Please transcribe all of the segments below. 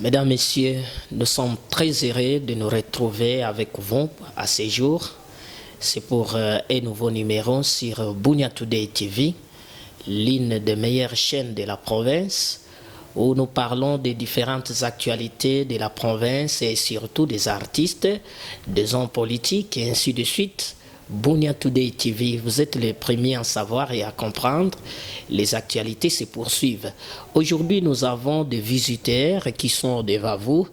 Mesdames, Messieurs, nous sommes très heureux de nous retrouver avec vous à ce jour. C'est pour un nouveau numéro sur Bunia Today TV, l'une des meilleures chaînes de la province, où nous parlons des différentes actualités de la province et surtout des artistes, des hommes politiques et ainsi de suite. Bunia Today TV, vous êtes les premiers à savoir et à comprendre. Les actualités se poursuivent. Aujourd'hui, nous avons des visiteurs qui sont devant vous,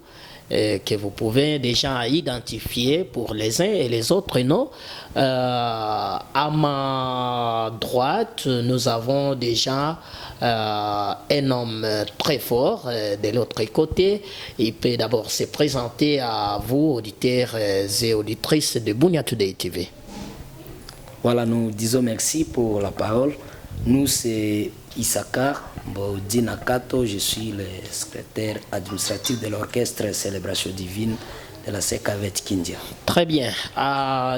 que vous pouvez déjà identifier pour les uns et les autres non. À ma droite, nous avons déjà un homme très fort. De l'autre côté, il peut d'abord se présenter à vous, auditeurs et auditrices de Bunia Today TV. Voilà, nous disons merci pour la parole. Nous, c'est Issakar Baudina Kato. Je suis le secrétaire administratif de l'orchestre Célébration Divine de la CKV Kindia. Très bien.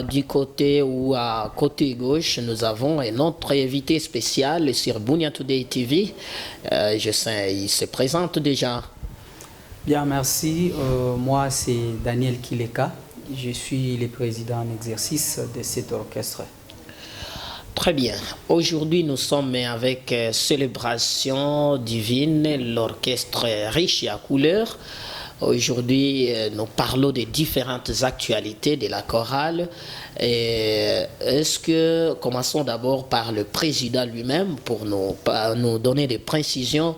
Du côté ou à côté gauche, nous avons un autre invité spécial sur Bunia Today TV. Je sais, il se présente déjà. Bien, merci. Moi, c'est Daniel Kileka. Je suis le président en exercice de cet orchestre. Très bien. Aujourd'hui, nous sommes avec Célébration Divine, l'orchestre riche et à couleur. Aujourd'hui, nous parlons des différentes actualités de la chorale. Commençons d'abord par le président lui-même pour nous donner des précisions.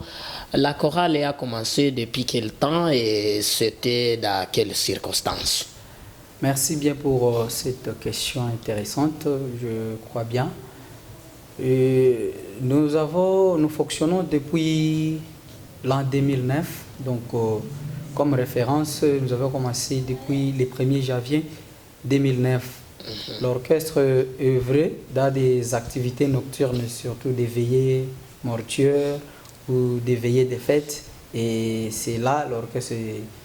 La chorale a commencé depuis quel temps et c'était dans quelles circonstances? Merci bien pour cette question intéressante, je crois bien. Nous fonctionnons depuis l'an 2009, donc comme référence, nous avons commencé depuis le 1er janvier 2009. L'orchestre œuvrait dans des activités nocturnes, surtout des veillées mortuaires ou des veillées de fêtes. Et c'est là l'orchestre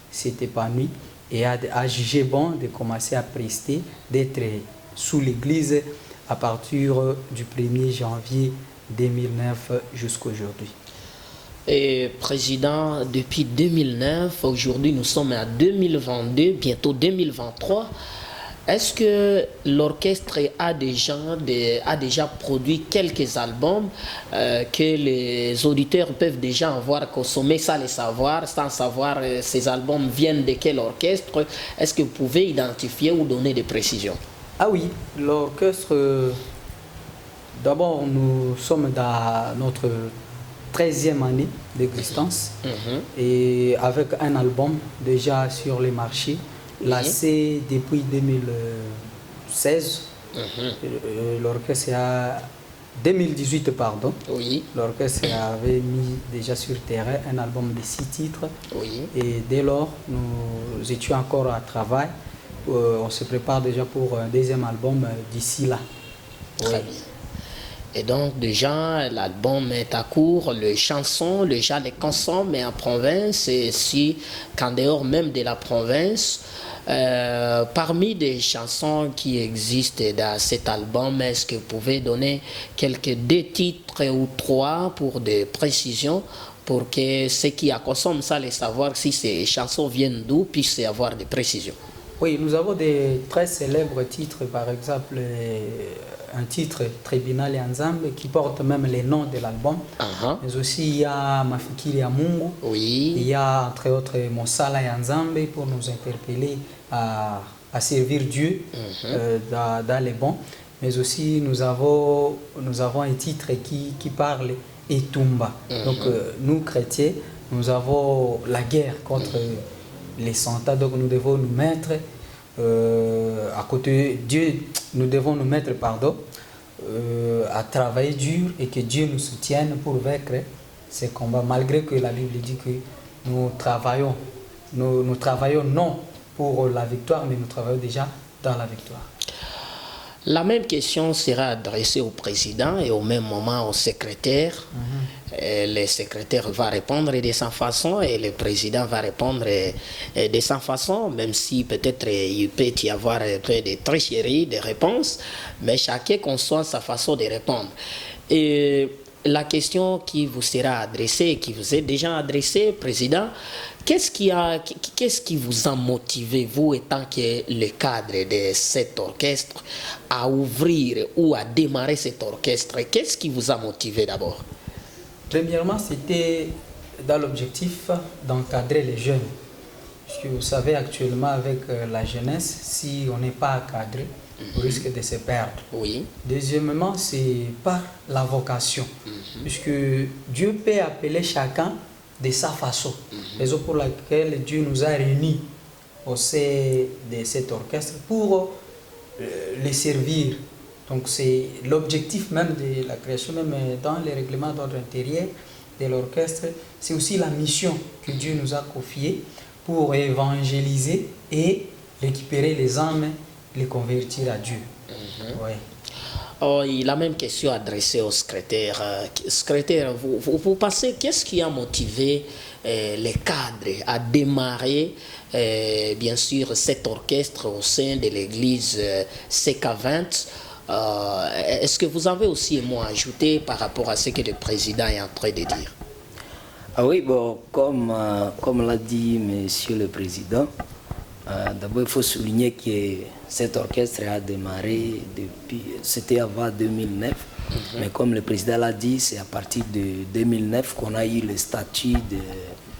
s'est épanoui et a jugé bon de commencer à prester, d'être sous l'église à partir du 1er janvier 2009 jusqu'à aujourd'hui. Et président, depuis 2009, aujourd'hui nous sommes à 2022, bientôt 2023. Est-ce que l'orchestre a déjà produit quelques albums que les auditeurs peuvent déjà avoir consommé sans le savoir, sans savoir ces albums viennent de quel orchestre? Est-ce que vous pouvez identifier ou donner des précisions? Ah oui, l'orchestre, d'abord nous sommes dans notre 13e année d'existence et avec un album déjà sur les marchés, lancé depuis 2016. L'orchestre a 2018 pardon. Oui. L'orchestre avait mis déjà sur terrain un album de 6 titres. Oui. Et dès lors, nous étions encore à travail. On se prépare déjà pour un deuxième album d'ici là. Très bien. Et donc déjà, l'album est à court, les chansons, les gens les consomment, mais en province, et si, qu'en dehors même de la province, parmi des chansons qui existent dans cet album, est-ce que vous pouvez donner deux titres ou 3 pour des précisions, pour que ceux qui la consomment ça, les savoir si ces chansons viennent d'où, puissent avoir des précisions? Oui, nous avons des très célèbres titres, par exemple un titre Tribunal et Ensemble qui porte même les noms de l'album. Mais aussi il y a Mafikiri ya Mungu. Oui. Il y a entre autres Mosala et Ensemble pour nous interpeller à servir Dieu dans les bons. Mais aussi nous avons un titre qui parle Etumba. Donc nous chrétiens, nous avons la guerre contre les Santas, donc nous devons nous mettre à côté de Dieu, nous devons nous mettre, à travailler dur et que Dieu nous soutienne pour vaincre ces combats, malgré que la Bible dit que nous travaillons non pour la victoire, mais nous travaillons déjà dans la victoire. La même question sera adressée au président et au même moment au secrétaire. Le secrétaire va répondre de sa façon et le président va répondre de sa façon, même si peut-être il peut y avoir un peu de tricherie, de réponses, mais chacun conçoit sa façon de répondre. Et la question qui vous sera adressée, qui vous est déjà adressée, Président, qu'est-ce qui vous a motivé, vous étant que le cadre de cet orchestre, à ouvrir ou à démarrer cet orchestre? Qu'est-ce qui vous a motivé d'abord? Premièrement, c'était dans l'objectif d'encadrer les jeunes. Parce que vous savez, actuellement, avec la jeunesse, si on n'est pas encadré, on risque de se perdre. Oui. Deuxièmement, c'est par la vocation. Puisque Dieu peut appeler chacun de sa façon. Raison pour laquelle Dieu nous a réunis au sein de cet orchestre pour les servir. Donc c'est l'objectif même de la création, même dans les règlements d'ordre intérieur de l'orchestre, c'est aussi la mission que Dieu nous a confiée pour évangéliser et récupérer les âmes, les convertir à Dieu. Ouais. Oh, la même question adressée au secrétaire. Secrétaire, vous pensez qu'est-ce qui a motivé les cadres à démarrer bien sûr cet orchestre au sein de l'église CK20? Est-ce que vous avez aussi un mot à ajouter par rapport à ce que le président est en train de dire? Ah oui, bon, comme l'a dit Monsieur le Président, d'abord il faut souligner que cet orchestre a démarré depuis, c'était avant 2009, mais comme le Président l'a dit, c'est à partir de 2009 qu'on a eu le statut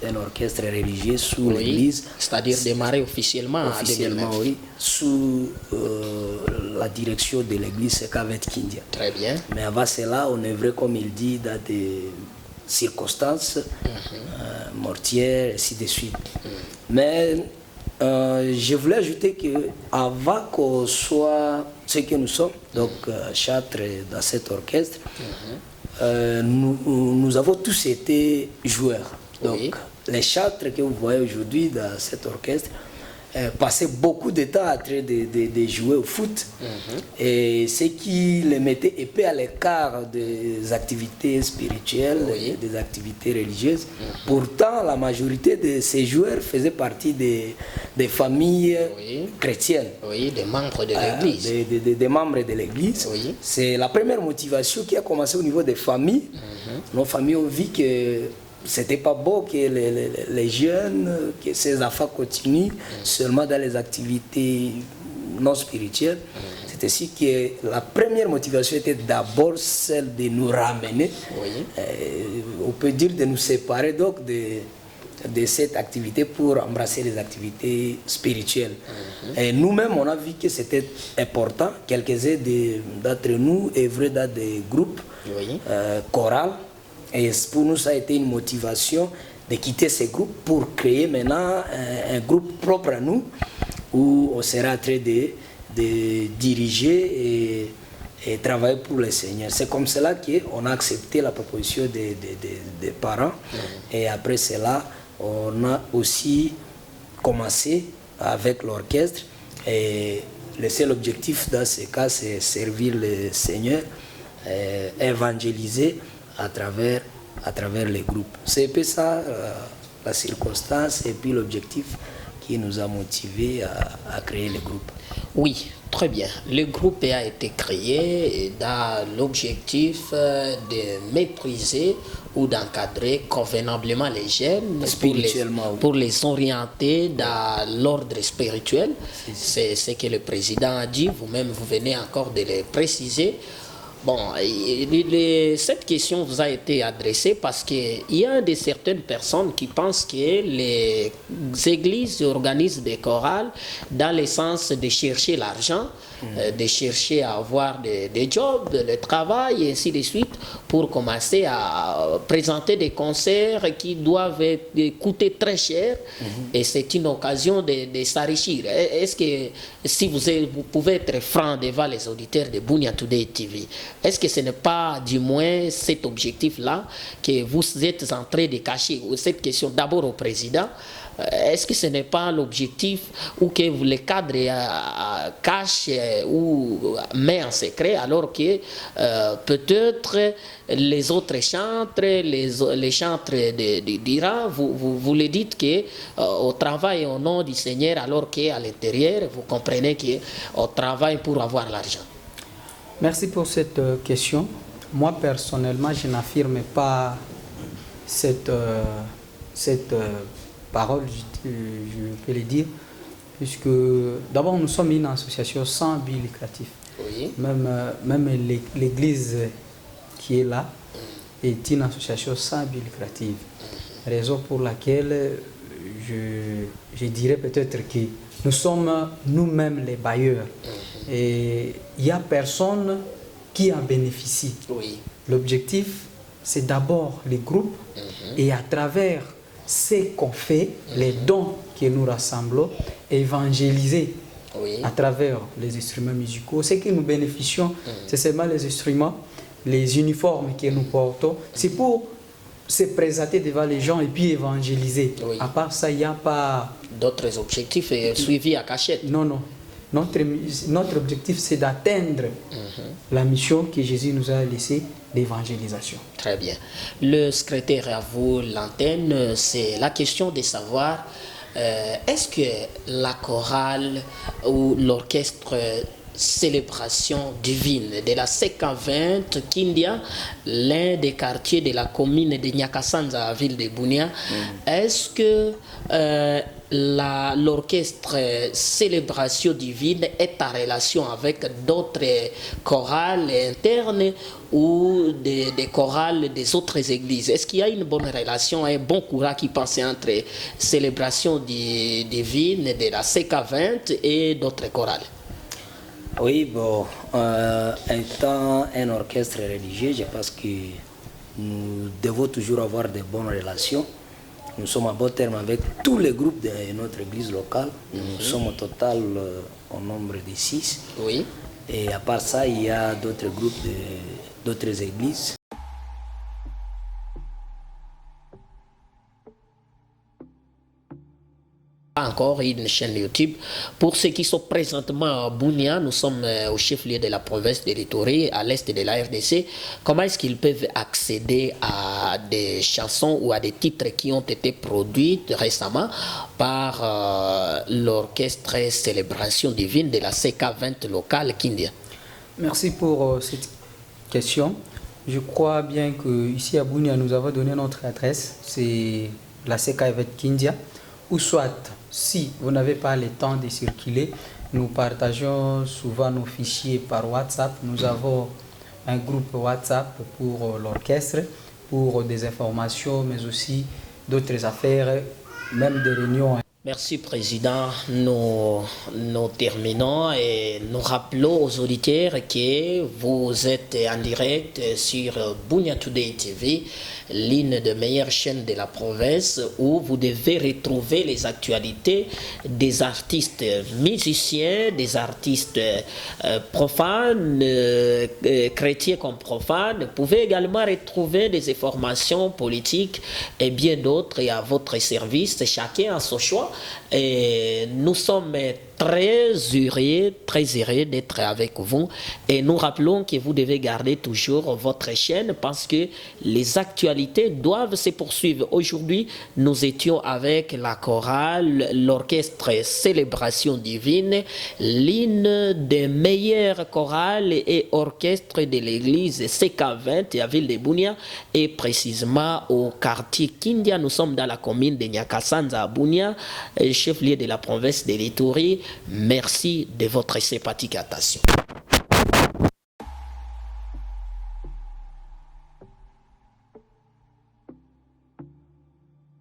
d'un orchestre religieux sous l'Église. C'est-à-dire démarrer officiellement en 2009. Oui, sous la direction de l'Église CK20 Kindia. Très bien. Mais avant cela, on œuvrait, comme il dit, dans des circonstances mortières, et ainsi de suite. Mais je voulais ajouter que avant qu'on soit ce que nous sommes, donc chantres dans cet orchestre, nous avons tous été joueurs. Donc les chantres que vous voyez aujourd'hui dans cet orchestre passaient beaucoup de temps en train de jouer au foot, et ce qui les mettait épais à l'écart des activités spirituelles, des activités religieuses. Pourtant, la majorité de ces joueurs faisaient partie des familles chrétiennes. Oui, des membres de l'église. Des membres de l'église. C'est la première motivation qui a commencé au niveau des familles. Nos familles ont vu que c'était pas beau que les jeunes, que ces enfants continuent seulement dans les activités non spirituelles. C'est ainsi que la première motivation était d'abord celle de nous ramener, on peut dire de nous séparer donc de cette activité pour embrasser les activités spirituelles. Et nous-mêmes, on a vu que c'était important. Quelques-uns d'entre nous œuvraient dans des groupes chorales. Et pour nous, ça a été une motivation de quitter ces groupes pour créer maintenant un groupe propre à nous, où on sera en train de diriger et travailler pour le Seigneur. C'est comme cela qu'on a accepté la proposition des parents. Et après cela, on a aussi commencé avec l'orchestre. Et le seul objectif dans ce cas, c'est servir le Seigneur, évangéliser à travers les groupes. C'est un peu ça la circonstance et puis l'objectif qui nous a motivés à créer le groupe. Oui, très bien. Le groupe a été créé dans l'objectif de maîtriser ou d'encadrer convenablement les jeunes pour les orienter dans l'ordre spirituel. C'est ce que le président a dit, vous-même vous venez encore de le préciser. Bon, cette question vous a été adressée parce qu'il y a certaines personnes qui pensent que les églises organisent des chorales dans le sens de chercher l'argent, de chercher à avoir des jobs, le travail et ainsi de suite pour commencer à présenter des concerts qui doivent coûter très cher et c'est une occasion de s'enrichir. Est-ce que si vous pouvez être franc devant les auditeurs de Bunia Today TV, est-ce que ce n'est pas du moins cet objectif-là que vous êtes en train de cacher? Cette question d'abord au président. Est-ce que ce n'est pas l'objectif ou que les cadres cachent ou mettent en secret alors que peut-être les autres chantres, les chantres d'Ira, vous le dites qu'au travail au nom du Seigneur alors qu'à l'intérieur, vous comprenez qu'on travaille pour avoir l'argent? Merci pour cette question. moi personnellement, je n'affirme pas cette parole, je peux le dire, puisque d'abord nous sommes une association sans but lucratif. Oui. Même l'église qui est là est une association sans but lucratif. Raison pour laquelle je dirais peut-être que nous sommes nous-mêmes les bailleurs. Et il n'y a personne qui en bénéficie. Oui. L'objectif, c'est d'abord les groupes et à travers ce qu'on fait, les dons que nous rassemblons, évangéliser à travers les instruments musicaux. Ce que nous bénéficions, c'est seulement les instruments, les uniformes que nous portons. C'est pour se présenter devant les gens et puis évangéliser. Oui. À part ça, il n'y a pas... D'autres objectifs suivis à cachette. Non. Notre objectif, c'est d'atteindre la mission que Jésus nous a laissée d'évangélisation. Très bien. Le secrétaire à vous, l'antenne, c'est la question de savoir est-ce que la chorale ou l'orchestre Célébration divine de la CK20 Kindia, l'un des quartiers de la commune de Nyakasanza, ville de Bunia, est-ce que l'orchestre Célébration divine est en relation avec d'autres chorales internes ou des chorales des autres églises? Est-ce qu'il y a une bonne relation, un bon courant qui passe entre Célébration divine de la CK20 et d'autres chorales? Oui, bon, étant un orchestre religieux, je pense que nous devons toujours avoir de bonnes relations. Nous sommes à bon terme avec tous les groupes de notre église locale. Nous sommes au total au nombre de 6. Oui. Et à part ça, il y a d'autres groupes d'autres églises. Encore une chaîne YouTube. Pour ceux qui sont présentement à Bunia, nous sommes au chef-lieu de la province de l'Ituri, à l'est de la RDC. Comment est-ce qu'ils peuvent accéder à des chansons ou à des titres qui ont été produits récemment par l'orchestre Célébration divine de la CK20 locale Kindia? Merci pour cette question. Je crois bien qu'ici à Bunia, nous avons donné notre adresse. C'est la CK20 Kindia. Ou soit, si vous n'avez pas le temps de circuler, nous partageons souvent nos fichiers par WhatsApp. Nous avons un groupe WhatsApp pour l'orchestre, pour des informations, mais aussi d'autres affaires, même des réunions. Merci, Président. Nous terminons et nous rappelons aux auditeurs que vous êtes en direct sur Bunia Today TV, l'une des meilleures chaînes de la province où vous devez retrouver les actualités des artistes musiciens, des artistes profanes, chrétiens comme profanes. Vous pouvez également retrouver des informations politiques et bien d'autres à votre service, chacun à son choix. Et nous sommes très heureux d'être avec vous et nous rappelons que vous devez garder toujours votre chaîne parce que les actualités doivent se poursuivre. Aujourd'hui, nous étions avec la chorale, l'orchestre Célébration divine, l'une des meilleures chorales et orchestres de l'église CK20 à ville de Bunia et précisément au quartier Kindia. Nous sommes dans la commune de Nyakasanza à Bunia, chef-lieu de la province de l'Ituri. Merci de votre sympathique attention.